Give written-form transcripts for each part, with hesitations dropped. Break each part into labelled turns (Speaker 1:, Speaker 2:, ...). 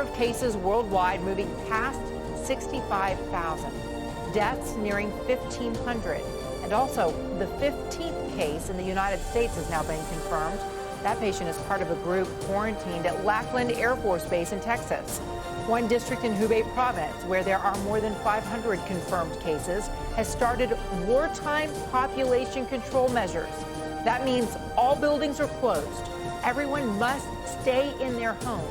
Speaker 1: of cases worldwide moving past 65,000. Deaths nearing 1,500. And also, the 15th case in the United States has now been confirmed. That patient is part of a group quarantined at Lackland Air Force Base in Texas. One district in Hubei province, where there are more than 500 confirmed cases, has started wartime population control measures. That means all buildings are closed. Everyone must stay in their homes.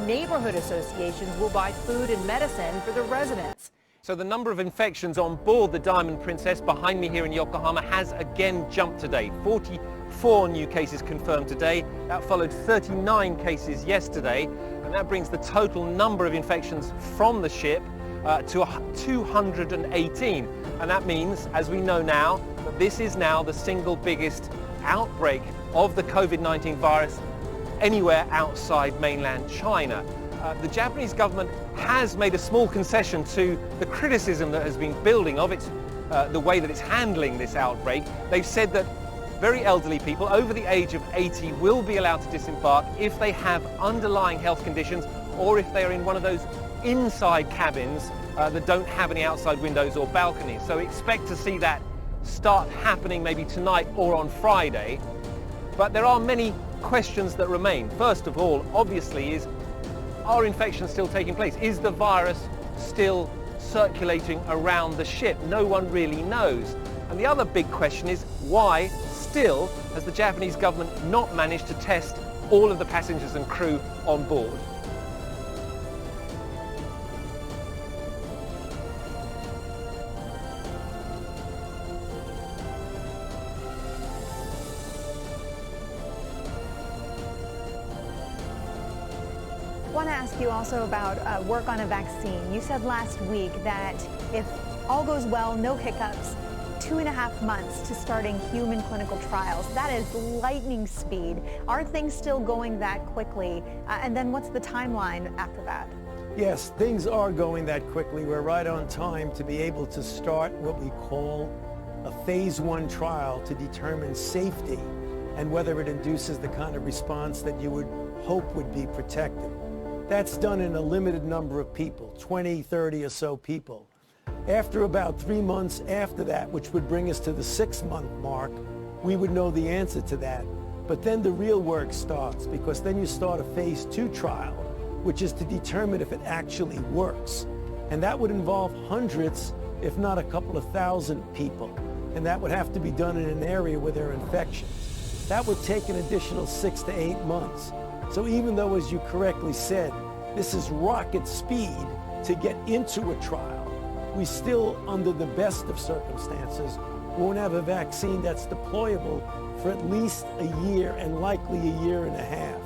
Speaker 1: Neighborhood associations will buy food and medicine for the residents.
Speaker 2: So the number of infections on board the Diamond Princess behind me here in Yokohama has again jumped today. 44 new cases confirmed today. That followed 39 cases yesterday. And that brings the total number of infections from the ship to 218. And that means, as we know now, that this is now the single biggest outbreak of the COVID-19 virus anywhere outside mainland China. The Japanese government has made a small concession to the criticism that has been building of it, the way that it's handling this outbreak. They've said that very elderly people over the age of 80 will be allowed to disembark if they have underlying health conditions or if they are in one of those inside cabins that don't have any outside windows or balconies. So expect to see that start happening maybe tonight or on Friday. But there are many questions that remain. First of all, obviously, are infections still taking place? Is the virus still circulating around the ship? No one really knows. And the other big question is, why still has the Japanese government not managed to test all of the passengers and crew on board?
Speaker 3: I want to ask you also about work on a vaccine. You said last week that if all goes well, no hiccups, 2.5 months to starting human clinical trials. That is lightning speed. Are things still going that quickly? And then what's the timeline after that?
Speaker 4: Yes, things are going that quickly. We're right on time to be able to start what we call a phase 1 trial to determine safety and whether it induces the kind of response that you would hope would be protective. That's done in a limited number of people, 20, 30 or so people. After about 3 months after that, which would bring us to the 6-month mark, we would know the answer to that. But then the real work starts, because then you start a phase 2 trial, which is to determine if it actually works. And that would involve hundreds, if not a couple of thousand people. And that would have to be done in an area where there are infections. That would take an additional 6 to 8 months. So even though, as you correctly said, this is rocket speed to get into a trial, we still, under the best of circumstances, won't have a vaccine that's deployable for at least a year and likely a year and a half.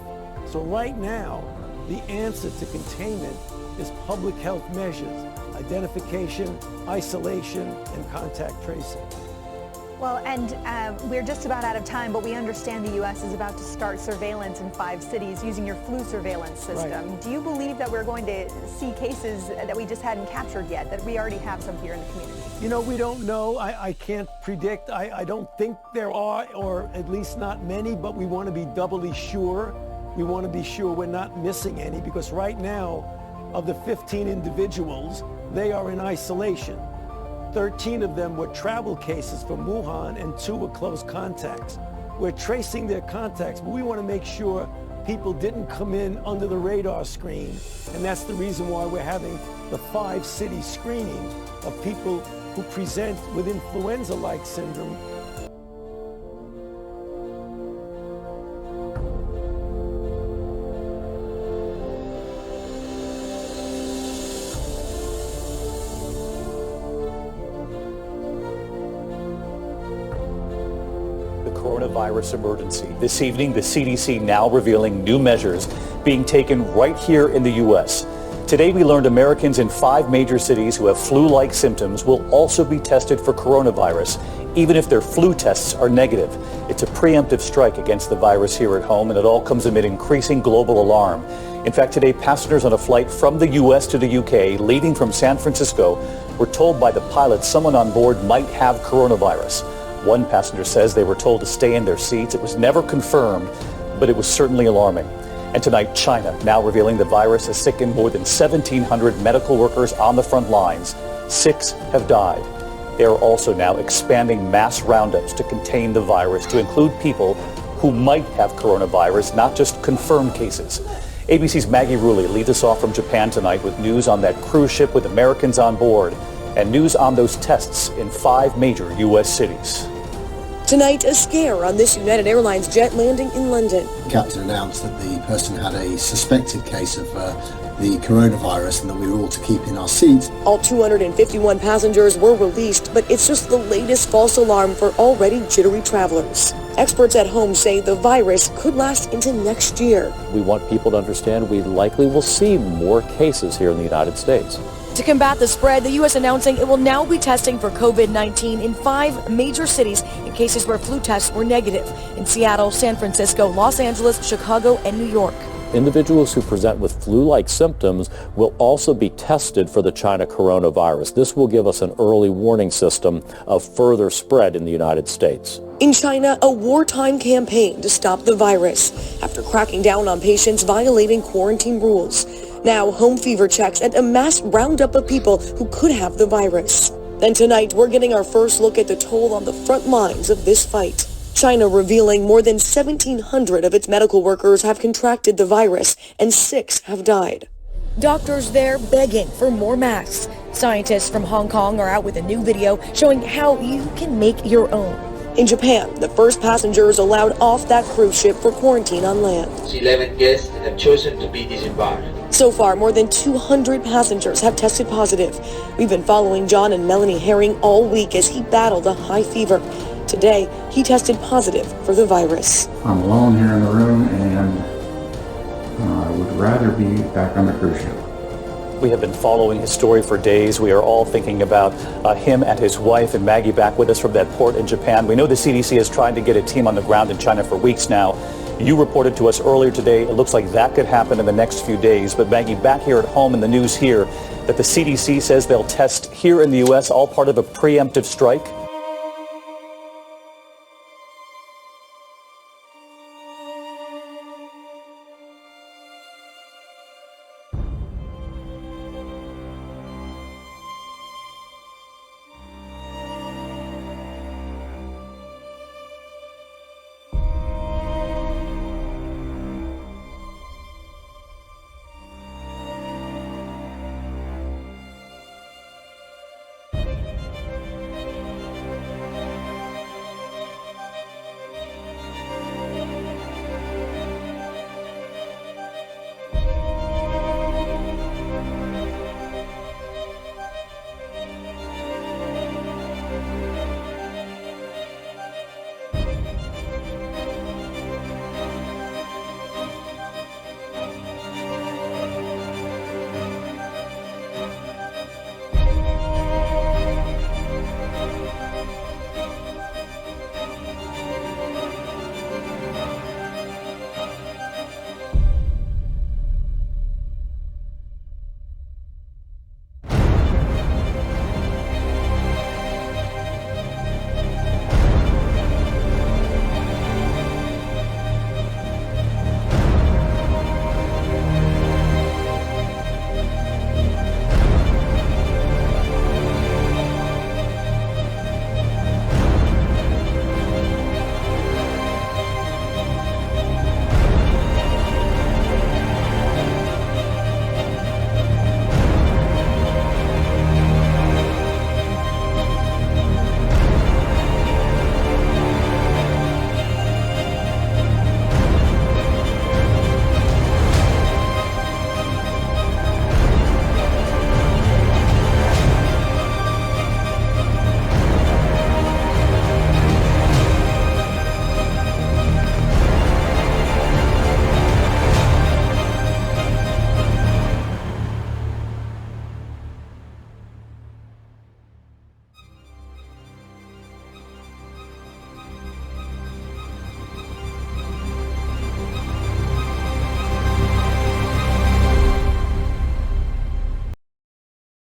Speaker 4: So right now, the answer to containment is public health measures, identification, isolation, and contact tracing.
Speaker 3: Well, and we're just about out of time, but we understand the U.S. is about to start surveillance in 5 cities using your flu surveillance system. Right. Do you believe that we're going to see cases that we just hadn't captured yet, that we already have some here in the community?
Speaker 4: You know, we don't know. I can't predict. I don't think there are, or at least not many, but we want to be doubly sure. We want to be sure we're not missing any, because right now, of the 15 individuals, they are in isolation. 13 of them were travel cases from Wuhan and 2 were close contacts. We're tracing their contacts, but we want to make sure people didn't come in under the radar screen. And that's the reason why we're having the 5-city screening of people who present with influenza-like syndrome.
Speaker 5: Coronavirus emergency. This evening, the CDC now revealing new measures being taken right here in the U.S. Today, we learned Americans in 5 major cities who have flu-like symptoms will also be tested for coronavirus, even if their flu tests are negative. It's a preemptive strike against the virus here at home, and it all comes amid increasing global alarm. In fact, today, passengers on a flight from the U.S. to the U.K. leaving from San Francisco were told by the pilot someone on board might have coronavirus. One passenger says they were told to stay in their seats. It was never confirmed, but it was certainly alarming. And tonight, China now revealing the virus has sickened more than 1,700 medical workers on the front lines. 6 have died. They are also now expanding mass roundups to contain the virus, to include people who might have coronavirus, not just confirmed cases. ABC's Maggie Rulli leads us off from Japan tonight with news on that cruise ship with Americans on board and news on those tests in 5 major U.S. cities.
Speaker 6: Tonight, a scare on this United Airlines jet landing in London.
Speaker 7: The captain announced that the person had a suspected case of the coronavirus and that we were all to keep in our seats.
Speaker 6: All 251 passengers were released, but it's just the latest false alarm for already jittery travelers. Experts at home say the virus could last into next year.
Speaker 8: We want people to understand we likely will see more cases here in the United States.
Speaker 6: To combat the spread, the U.S. announcing it will now be testing for COVID-19 in 5 major cities in cases where flu tests were negative: in Seattle, San Francisco, Los Angeles, Chicago, and New York.
Speaker 8: Individuals who present with flu-like symptoms will also be tested for the China coronavirus. This will give us an early warning system of further spread in the United States.
Speaker 6: In China, a wartime campaign to stop the virus after cracking down on patients violating quarantine rules. Now, home fever checks and a mass roundup of people who could have the virus. Then tonight, we're getting our first look at the toll on the front lines of this fight. China revealing more than 1,700 of its medical workers have contracted the virus and 6 have died. Doctors there begging for more masks. Scientists from Hong Kong are out with a new video showing how you can make your own. In Japan, the first passengers allowed off that cruise ship for quarantine on land.
Speaker 9: 11 guests have chosen to be disembarked.
Speaker 6: So far, more than 200 passengers have tested positive. We've been following John and Melanie Herring all week as he battled a high fever. Today, he tested positive for the virus.
Speaker 10: I'm alone here in the room, and I would rather be back on the cruise ship.
Speaker 5: We have been following his story for days. We are all thinking about him and his wife. And Maggie, back with us from that port in Japan. We know the CDC is trying to get a team on the ground in China for weeks now. You reported to us earlier today, it looks like that could happen in the next few days. But Maggie, back here at home in the news here, that the CDC says they'll test here in the U.S., all part of a preemptive strike?